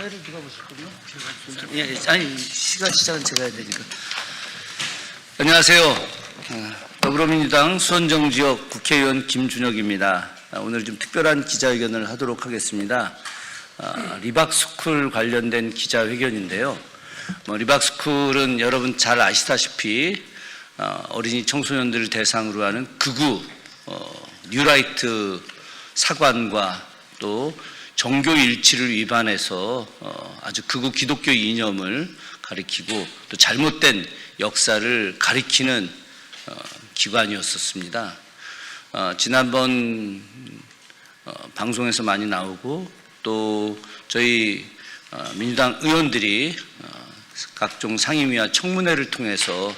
사회를 누가 보실 거요? 예, 아니 시작은 제가 해야 되니까. 안녕하세요. 더불어민주당 수원정지역 국회의원 김준혁입니다. 오늘 좀 특별한 기자회견을 하도록 하겠습니다. 리박스쿨 관련된 기자회견인데요. 리박스쿨은 여러분 잘 아시다시피 어린이 청소년들을 대상으로 하는 극우 뉴라이트 사관과 또 정교 일치를 위반해서 아주 극우 기독교 이념을 가리키고 또 잘못된 역사를 가리키는 기관이었었습니다. 지난번 방송에서 많이 나오고 또 저희 민주당 의원들이 각종 상임위와 청문회를 통해서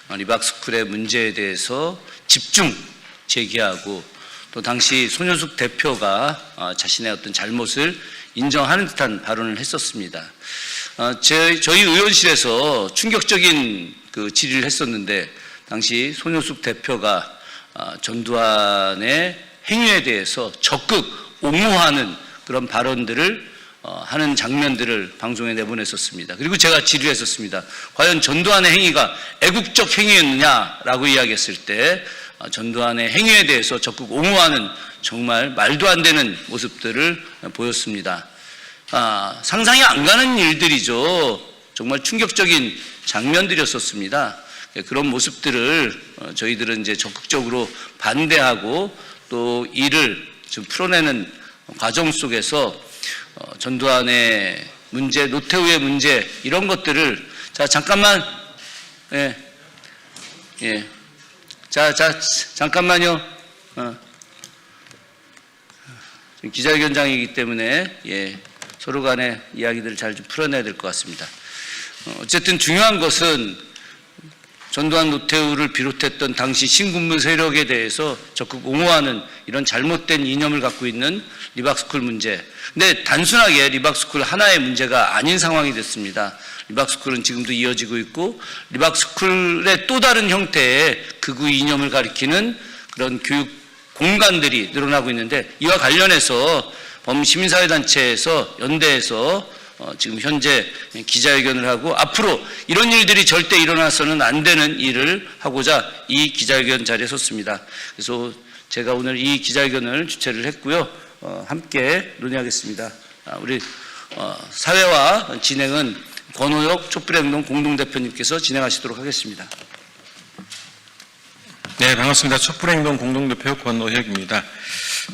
리박스쿨의 문제에 대해서 집중 제기하고 또 당시 손효숙 대표가 자신의 어떤 잘못을 인정하는 듯한 발언을 했었습니다. 저희 의원실에서 충격적인 그 질의를 했었는데 당시 손효숙 대표가 전두환의 행위에 대해서 적극 옹호하는 그런 발언들을 하는 장면들을 방송에 내보냈었습니다. 그리고 제가 질의를 했었습니다. 과연 전두환의 행위가 애국적 행위였느냐라고 이야기했을 때 전두환의 행위에 대해서 적극 옹호하는 정말 말도 안 되는 모습들을 보였습니다. 상상이 안 가는 일들이죠. 정말 충격적인 장면들이었었습니다. 그런 모습들을 저희들은 이제 적극적으로 반대하고 또 이를 좀 풀어내는 과정 속에서 전두환의 문제, 노태우의 문제 이런 것들을 잠깐만 잠깐만요. 기자회견장이기 때문에 서로 간의 이야기들을 잘 좀 풀어내야 될 것 같습니다. 어쨌든 중요한 것은 전두환 노태우를 비롯했던 당시 신군부 세력에 대해서 적극 옹호하는 이런 잘못된 이념을 갖고 있는 리박스쿨 문제. 근데 단순하게 리박스쿨 하나의 문제가 아닌 상황이 됐습니다. 리박스쿨은 지금도 이어지고 있고 리박스쿨의 또 다른 형태의 극우 이념을 가리키는 그런 교육 공간들이 늘어나고 있는데 이와 관련해서 범시민사회단체에서 연대에서 지금 현재 기자회견을 하고 앞으로 이런 일들이 절대 일어나서는 안 되는 일을 하고자 이 기자회견 자리에 섰습니다. 그래서 제가 오늘 이 기자회견을 주최를 했고요. 함께 논의하겠습니다. 우리 사회와 진행은 권오혁 촛불행동 공동대표님께서 진행하시도록 하겠습니다. 네, 반갑습니다. 촛불행동 공동대표 권오혁입니다.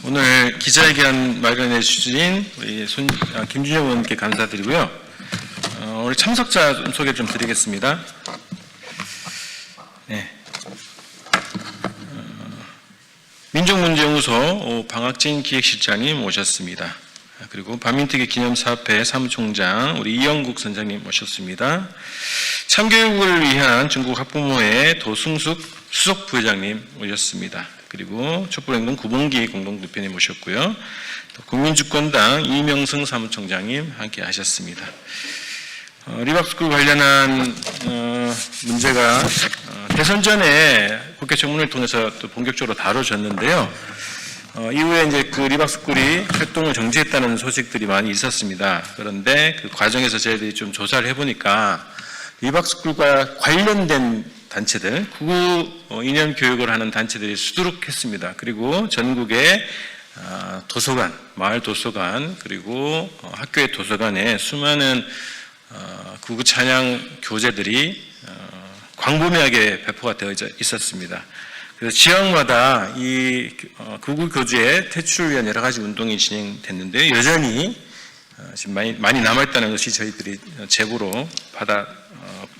오늘 기자회견 마련해 주신 우리 김준혁 의원께 감사드리고요. 오늘 참석자 소개 좀 드리겠습니다. 네. 민족문제연구소 방학진 기획실장님 오셨습니다. 그리고 반민특위 기념사업회 사무총장 우리 이영국 선장님 모셨습니다. 참교육을 위한 중국 학부모회 도승숙 수석 부회장님 오셨습니다. 그리고 촛불행동 구봉기 공동대표님 모셨고요. 또 국민주권당 이명승 사무총장님 함께 하셨습니다. 리박스쿨 관련한 문제가 대선 전에 국회 청문회를 통해서 또 본격적으로 다뤄졌는데요. 이후에 이제 그 리박스쿨이 활동을 정지했다는 소식들이 많이 있었습니다. 그런데 그 과정에서 저희들이 좀 조사를 해보니까 리박스쿨과 관련된 단체들, 극우 이념 교육을 하는 단체들이 수두룩했습니다. 그리고 전국의 도서관, 마을 도서관, 그리고 학교의 도서관에 수많은 극우 찬양 교재들이 광범위하게 배포가 되어 있었습니다. 그래서 지역마다 이 극우 교주의 퇴출을 위한 여러 가지 운동이 진행됐는데 여전히 지금 많이 남아있다는 것이 저희들이 제보로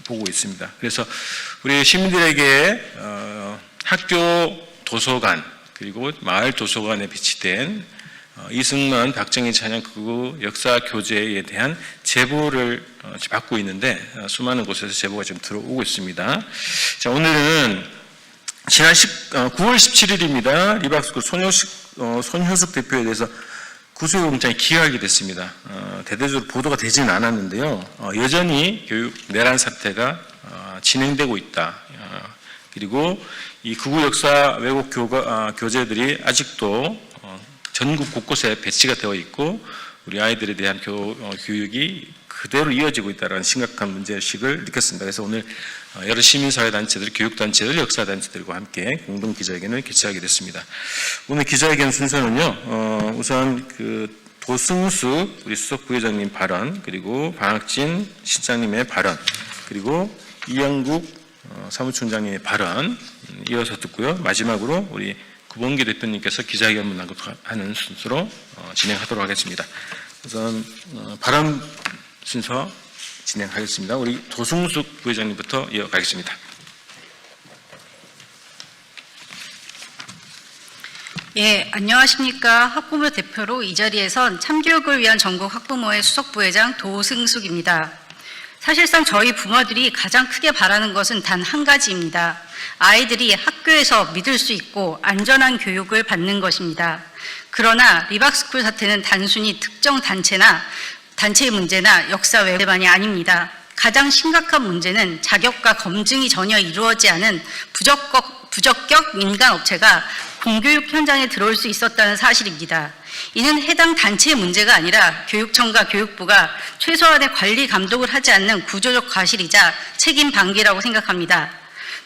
보고 있습니다. 그래서 우리 시민들에게 학교 도서관 그리고 마을 도서관에 비치된 이승만, 박정희 찬양 극우 역사 교재에 대한 제보를 받고 있는데 수많은 곳에서 제보가 좀 들어오고 있습니다. 자, 오늘은 지난 9월 17일입니다. 리박스쿨 손효숙 대표에 대해서 구속영장이 기각이 됐습니다. 대대적으로 보도가 되지는 않았는데요. 여전히 교육 내란 사태가 진행되고 있다. 그리고 이 극우 역사 왜곡 교재들이 아직도 전국 곳곳에 배치가 되어 있고 우리 아이들에 대한 교육이 그대로 이어지고 있다는 심각한 문제의식을 느꼈습니다. 그래서 오늘 여러 시민사회단체들, 교육단체들, 역사단체들과 함께 공동 기자회견을 개최하게 됐습니다. 오늘 기자회견 순서는요, 우선 도승수 우리 수석 부회장님 발언, 그리고 방학진 실장님의 발언, 그리고 이영국 사무총장님의 발언 이어서 듣고요. 마지막으로 우리 구봉기 대표님께서 기자회견문 낭독하는 순서로 진행하도록 하겠습니다. 우선 발언 순서 진행하겠습니다. 우리 도승숙 부회장님부터 이어가겠습니다. 예, 안녕하십니까. 학부모 대표로 이 자리에선 참교육을 위한 전국 학부모회 수석부회장 도승숙입니다. 사실상 저희 부모들이 가장 크게 바라는 것은 단 한 가지입니다. 아이들이 학교에서 믿을 수 있고 안전한 교육을 받는 것입니다. 그러나 리박스쿨 사태는 단순히 특정 단체의 문제나 역사 외만이 아닙니다. 가장 심각한 문제는 자격과 검증이 전혀 이루어지지 않은 부적격 민간 업체가 공교육 현장에 들어올 수 있었다는 사실입니다. 이는 해당 단체의 문제가 아니라 교육청과 교육부가 최소한의 관리 감독을 하지 않는 구조적 과실이자 책임 방기라고 생각합니다.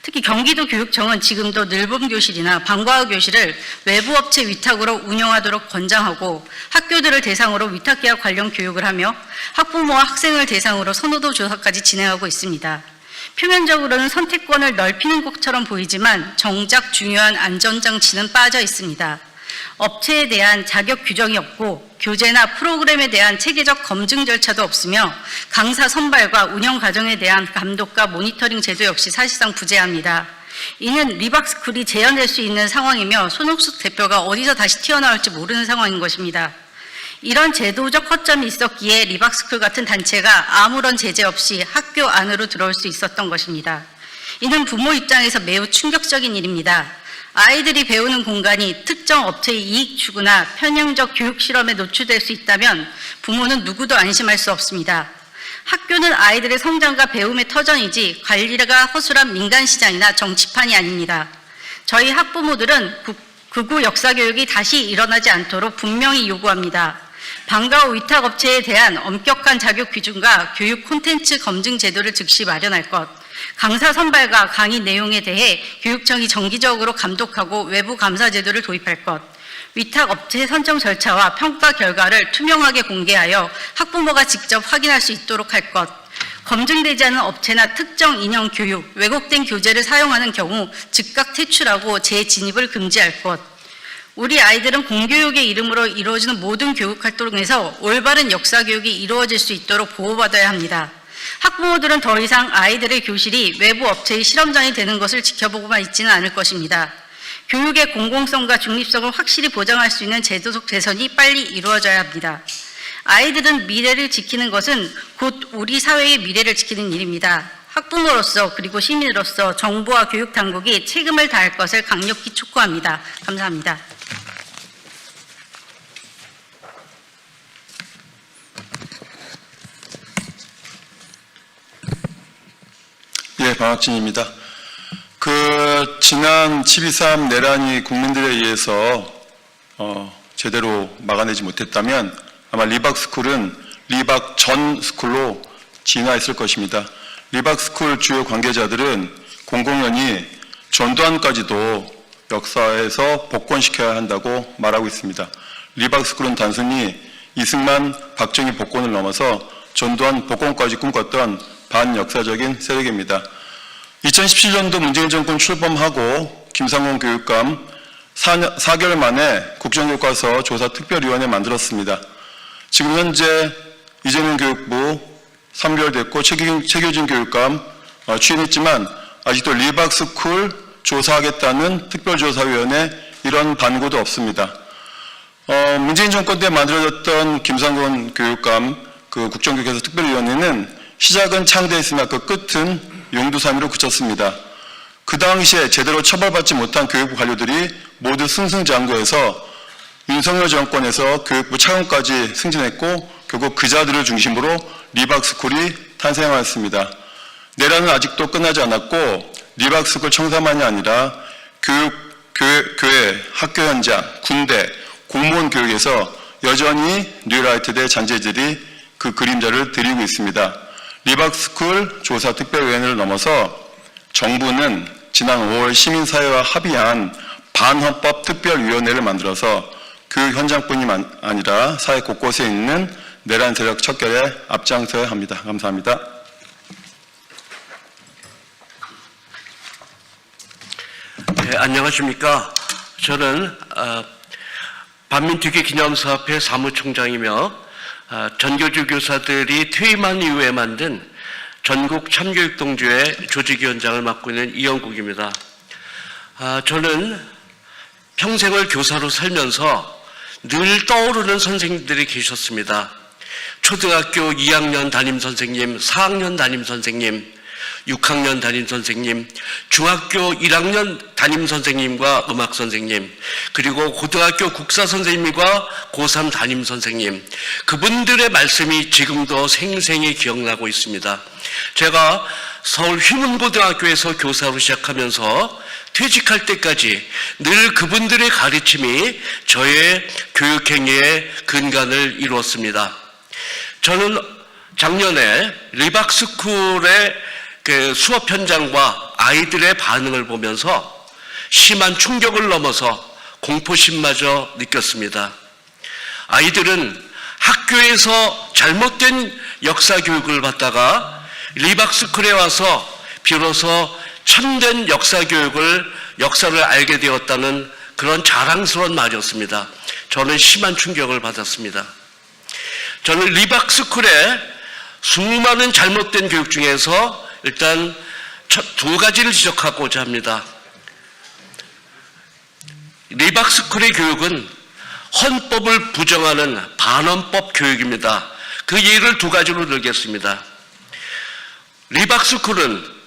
특히 경기도 교육청은 지금도 늘봄교실이나 방과후 교실을 외부 업체 위탁으로 운영하도록 권장하고 학교들을 대상으로 위탁계약 관련 교육을 하며 학부모와 학생을 대상으로 선호도 조사까지 진행하고 있습니다. 표면적으로는 선택권을 넓히는 것처럼 보이지만 정작 중요한 안전장치는 빠져 있습니다. 업체에 대한 자격 규정이 없고 교재나 프로그램에 대한 체계적 검증 절차도 없으며 강사 선발과 운영 과정에 대한 감독과 모니터링 제도 역시 사실상 부재합니다. 이는 리박스쿨이 재현될 수 있는 상황이며 손옥숙 대표가 어디서 다시 튀어나올지 모르는 상황인 것입니다. 이런 제도적 허점이 있었기에 리박스쿨 같은 단체가 아무런 제재 없이 학교 안으로 들어올 수 있었던 것입니다. 이는 부모 입장에서 매우 충격적인 일입니다. 아이들이 배우는 공간이 특정 업체의 이익 추구나 편향적 교육 실험에 노출될 수 있다면 부모는 누구도 안심할 수 없습니다. 학교는 아이들의 성장과 배움의 터전이지 관리가 허술한 민간시장이나 정치판이 아닙니다. 저희 학부모들은 극우 역사교육이 다시 일어나지 않도록 분명히 요구합니다. 방과후 위탁업체에 대한 엄격한 자격 기준과 교육 콘텐츠 검증 제도를 즉시 마련할 것, 강사 선발과 강의 내용에 대해 교육청이 정기적으로 감독하고 외부 감사 제도를 도입할 것, 위탁업체 선정 절차와 평가 결과를 투명하게 공개하여 학부모가 직접 확인할 수 있도록 할 것, 검증되지 않은 업체나 특정 인형 교육, 왜곡된 교재를 사용하는 경우 즉각 퇴출하고 재진입을 금지할 것, 우리 아이들은 공교육의 이름으로 이루어지는 모든 교육 활동에서 올바른 역사 교육이 이루어질 수 있도록 보호받아야 합니다. 학부모들은 더 이상 아이들의 교실이 외부 업체의 실험장이 되는 것을 지켜보고만 있지는 않을 것입니다. 교육의 공공성과 중립성을 확실히 보장할 수 있는 제도적 개선이 빨리 이루어져야 합니다. 아이들은 미래를 지키는 것은 곧 우리 사회의 미래를 지키는 일입니다. 학부모로서 그리고 시민으로서 정부와 교육당국이 책임을 다할 것을 강력히 촉구합니다. 감사합니다. 예, 방학진입니다. 지난 7.23 내란이 국민들에 의해서 제대로 막아내지 못했다면 아마 리박스쿨은 리박 전 스쿨로 진화했을 것입니다. 리박스쿨 주요 관계자들은 공공연히 전두환까지도 역사에서 복권시켜야 한다고 말하고 있습니다. 리박스쿨은 단순히 이승만, 박정희 복권을 넘어서 전두환 복권까지 꿈꿨던 반역사적인 세력입니다. 2017년도 문재인 정권 출범하고 김상곤 교육감 4개월 만에 국정교과서 조사 특별위원회 만들었습니다. 지금 현재 이재명 교육부 3개월 됐고 최규진 교육감 취임했지만 아직도 리박스쿨 조사하겠다는 특별조사위원회 이런 반고도 없습니다. 문재인 정권 때 만들어졌던 김상곤 교육감 국정교과서 특별위원회는 시작은 창대했으나 그 끝은 용두사미로 그쳤습니다. 그 당시에 제대로 처벌받지 못한 교육부 관료들이 모두 승승장구해서 윤석열 정권에서 교육부 차관까지 승진했고 결국 그 자들을 중심으로 리박스쿨이 탄생하였습니다. 내란은 아직도 끝나지 않았고 리박스쿨 청사만이 아니라 교회, 학교 현장, 군대, 공무원 교육에서 여전히 뉴라이트대 잔재들이 그 그림자를 드리고 있습니다. 리박스쿨 조사 특별위원회를 넘어서 정부는 지난 5월 시민사회와 합의한 반헌법 특별위원회를 만들어서 그 현장뿐이 아니라 사회 곳곳에 있는 내란 세력 척결에 앞장서야 합니다. 감사합니다. 네, 안녕하십니까. 저는 반민특위 기념사업회 사무총장이며 전교조 교사들이 퇴임한 이후에 만든 전국 참교육동조회 조직위원장을 맡고 있는 이영국입니다. 저는 평생을 교사로 살면서 늘 떠오르는 선생님들이 계셨습니다. 초등학교 2학년 담임선생님, 4학년 담임선생님, 6학년 담임선생님, 중학교 1학년 담임선생님과 음악선생님, 그리고 고등학교 국사선생님과 고3 담임선생님, 그분들의 말씀이 지금도 생생히 기억나고 있습니다. 제가 서울 휘문고등학교에서 교사로 시작하면서 퇴직할 때까지 늘 그분들의 가르침이 저의 교육행위의 근간을 이루었습니다. 저는 작년에 리박스쿨의 그 수업 현장과 아이들의 반응을 보면서 심한 충격을 넘어서 공포심마저 느꼈습니다. 아이들은 학교에서 잘못된 역사 교육을 받다가 리박스쿨에 와서 비로소 참된 역사 교육을, 역사를 알게 되었다는 그런 자랑스러운 말이었습니다. 저는 심한 충격을 받았습니다. 저는 리박스쿨의 수많은 잘못된 교육 중에서 일단 두 가지를 지적하고자 합니다. 리박스쿨의 교육은 헌법을 부정하는 반헌법 교육입니다. 그 예를 두 가지로 들겠습니다. 리박스쿨은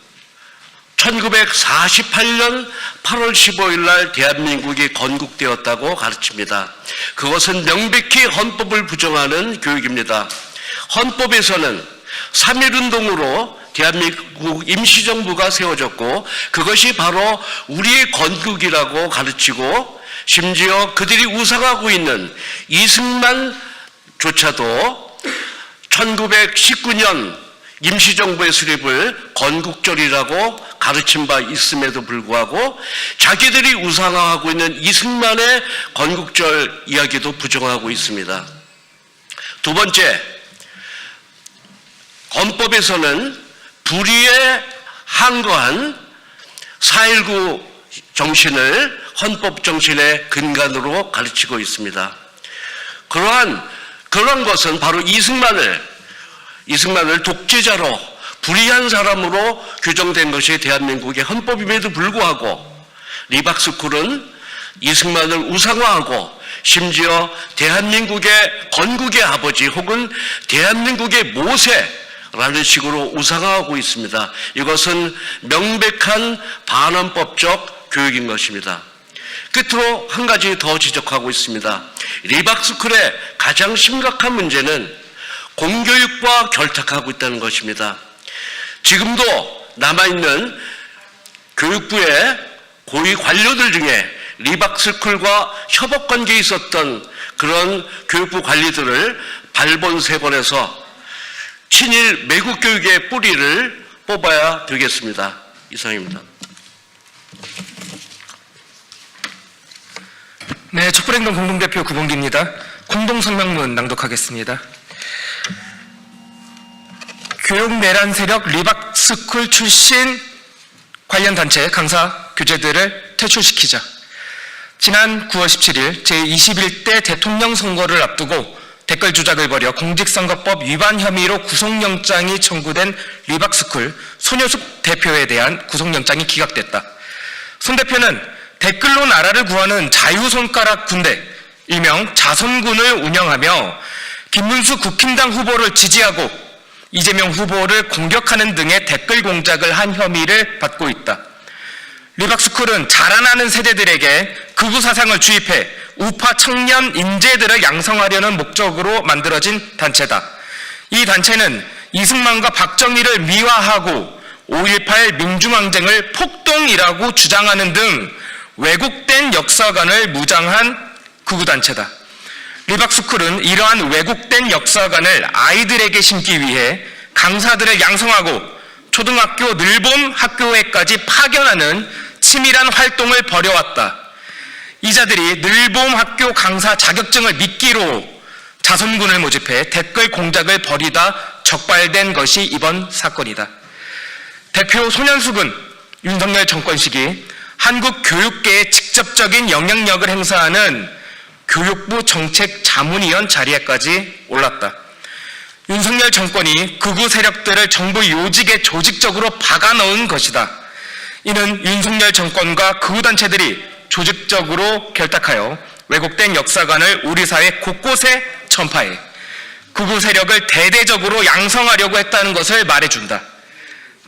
1948년 8월 15일 날 대한민국이 건국되었다고 가르칩니다. 그것은 명백히 헌법을 부정하는 교육입니다. 헌법에서는 3.1운동으로 대한민국 임시정부가 세워졌고 그것이 바로 우리의 건국이라고 가르치고 심지어 그들이 우상하고 있는 이승만조차도 1919년 임시정부의 수립을 건국절이라고 가르친 바 있음에도 불구하고 자기들이 우상화하고 있는 이승만의 건국절 이야기도 부정하고 있습니다. 두 번째, 헌법에서는 불의에 항거한 4.19 정신을 헌법 정신의 근간으로 가르치고 있습니다. 그러한 것은 바로 이승만을 독재자로 불의한 사람으로 규정된 것이 대한민국의 헌법임에도 불구하고 리박스쿨은 이승만을 우상화하고 심지어 대한민국의 건국의 아버지 혹은 대한민국의 모세라는 식으로 우상화하고 있습니다. 이것은 명백한 반헌법적 교육인 것입니다. 끝으로 한 가지 더 지적하고 있습니다. 리박스쿨의 가장 심각한 문제는 공교육과 결탁하고 있다는 것입니다. 지금도 남아있는 교육부의 고위 관료들 중에 리박스쿨과 협업관계에 있었던 그런 교육부 관리들을 발본색원해서 친일 매국교육의 뿌리를 뽑아야 되겠습니다. 이상입니다. 네, 촛불행동 공동대표 구봉기입니다. 공동성명문 낭독하겠습니다. 교육내란 세력 리박스쿨 출신 관련 단체 강사 교재들을 퇴출시키자. 지난 9월 17일 제21대 대통령 선거를 앞두고 댓글 조작을 벌여 공직선거법 위반 혐의로 구속영장이 청구된 리박스쿨 손효숙 대표에 대한 구속영장이 기각됐다. 손 대표는 댓글로 나라를 구하는 자유손가락 군대, 일명 자손군을 운영하며 김문수 국힘당 후보를 지지하고 이재명 후보를 공격하는 등의 댓글 공작을 한 혐의를 받고 있다. 리박스쿨은 자라나는 세대들에게 극우 사상을 주입해 우파 청년 인재들을 양성하려는 목적으로 만들어진 단체다. 이 단체는 이승만과 박정희를 미화하고 5.18 민중항쟁을 폭동이라고 주장하는 등 왜곡된 역사관을 무장한 극우단체다. 리박스쿨은 이러한 왜곡된 역사관을 아이들에게 심기 위해 강사들을 양성하고 초등학교 늘봄 학교에까지 파견하는 치밀한 활동을 벌여왔다. 이자들이 늘봄 학교 강사 자격증을 미끼로 자선군을 모집해 댓글 공작을 벌이다 적발된 것이 이번 사건이다. 대표 손현숙은 윤석열 정권 시기 한국 교육계에 직접적인 영향력을 행사하는 교육부 정책자문위원 자리에까지 올랐다. 윤석열 정권이 극우 세력들을 정부 요직에 조직적으로 박아넣은 것이다. 이는 윤석열 정권과 극우 단체들이 조직적으로 결탁하여 왜곡된 역사관을 우리 사회 곳곳에 전파해 극우 세력을 대대적으로 양성하려고 했다는 것을 말해준다.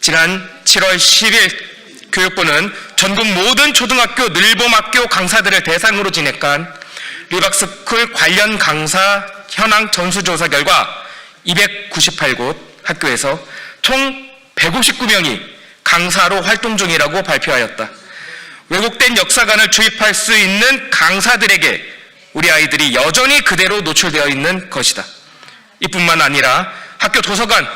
지난 7월 10일 교육부는 전국 모든 초등학교 늘봄학교 강사들을 대상으로 진행한 리박스쿨 관련 강사 현황 전수조사 결과 298곳 학교에서 총 159명이 강사로 활동 중이라고 발표하였다. 왜곡된 역사관을 주입할 수 있는 강사들에게 우리 아이들이 여전히 그대로 노출되어 있는 것이다. 이뿐만 아니라 학교 도서관,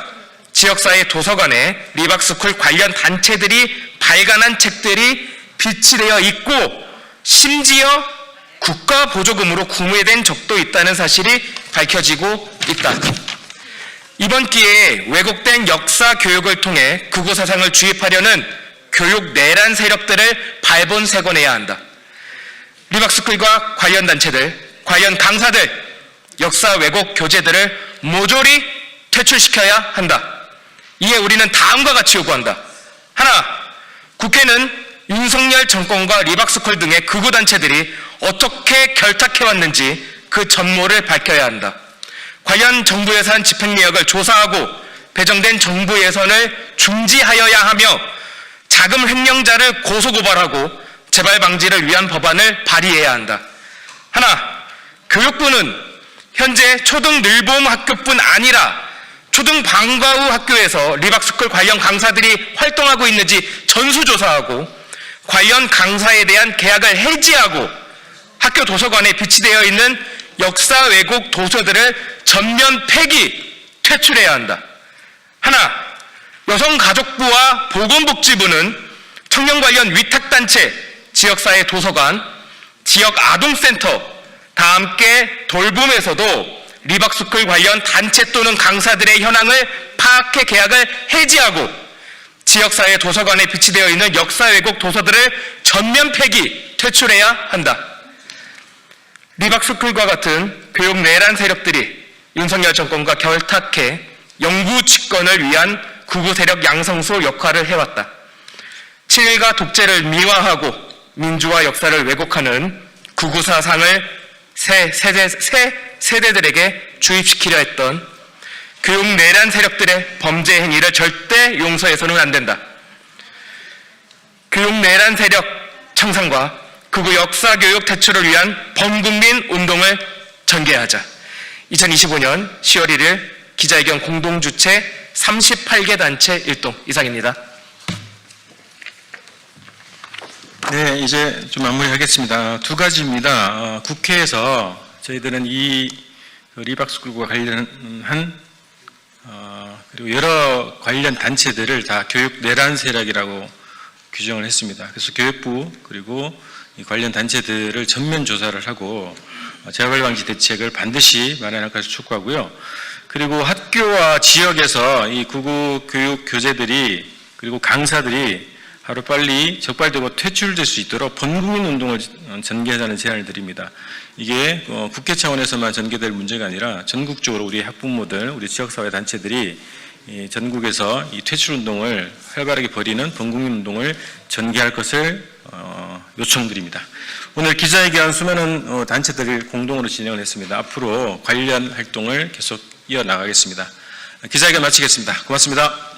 지역사회 도서관에 리박스쿨 관련 단체들이 발간한 책들이 비치되어 있고 심지어 국가 보조금으로 구매된 적도 있다는 사실이 밝혀지고 있다. 이번 기회에 왜곡된 역사 교육을 통해 극우 사상을 주입하려는 교육 내란 세력들을 발본색원해야 한다. 리박스쿨과 관련 단체들, 관련 강사들, 역사 왜곡 교재들을 모조리 퇴출시켜야 한다. 이에 우리는 다음과 같이 요구한다. 하나, 국회는 윤석열 정권과 리박스쿨 등의 극우 단체들이 어떻게 결탁해왔는지 그 전모를 밝혀야 한다. 관련 정부 예산 집행 내역을 조사하고 배정된 정부 예산을 중지하여야 하며 자금 횡령자를 고소고발하고 재발 방지를 위한 법안을 발의해야 한다. 하나, 교육부는 현재 초등 늘봄 학교뿐 아니라 초등 방과 후 학교에서 리박스쿨 관련 강사들이 활동하고 있는지 전수조사하고 관련 강사에 대한 계약을 해지하고 학교 도서관에 비치되어 있는 역사 왜곡 도서들을 전면 폐기, 퇴출해야 한다. 하나, 여성가족부와 보건복지부는 청년 관련 위탁단체, 지역사회 도서관, 지역 아동센터, 다 함께 돌봄에서도 리박스쿨 관련 단체 또는 강사들의 현황을 파악해 계약을 해지하고 지역사회 도서관에 비치되어 있는 역사 왜곡 도서들을 전면 폐기, 퇴출해야 한다. 리박스쿨과 같은 교육 내란 세력들이 윤석열 정권과 결탁해 영구 집권을 위한 극우 세력 양성소 역할을 해왔다. 친일과 독재를 미화하고 민주화 역사를 왜곡하는 극우 사상을 새 세대들에게 주입시키려 했던 교육 내란 세력들의 범죄 행위를 절대 용서해서는 안 된다. 교육 내란 세력 청산과 극우 역사 교육 퇴출을 위한 범국민 운동을 전개하자. 2025년 10월 1일 기자회견 공동주최 38개 단체 일동 이상입니다. 네, 이제 좀 마무리하겠습니다. 두 가지입니다. 국회에서 저희들은 이 리박스쿨과 관련한 그리고 여러 관련 단체들을 다 교육 내란 세력이라고 규정을 했습니다. 그래서 교육부 그리고 이 관련 단체들을 전면 조사를 하고 재발 방지 대책을 반드시 마련할 것을 촉구하고요. 그리고 학교와 지역에서 이 극우 교육 교재들이 그리고 강사들이 하루빨리 적발되고 퇴출될 수 있도록 본국민 운동을 전개하자는 제안을 드립니다. 이게 국회 차원에서만 전개될 문제가 아니라 전국적으로 우리 학부모들, 우리 지역사회 단체들이 전국에서 이 퇴출 운동을 활발하게 벌이는 본국민 운동을 전개할 것을 요청드립니다. 오늘 기자회견 수많은 단체들이 공동으로 진행을 했습니다. 앞으로 관련 활동을 계속 이어나가겠습니다. 기자회견 마치겠습니다. 고맙습니다.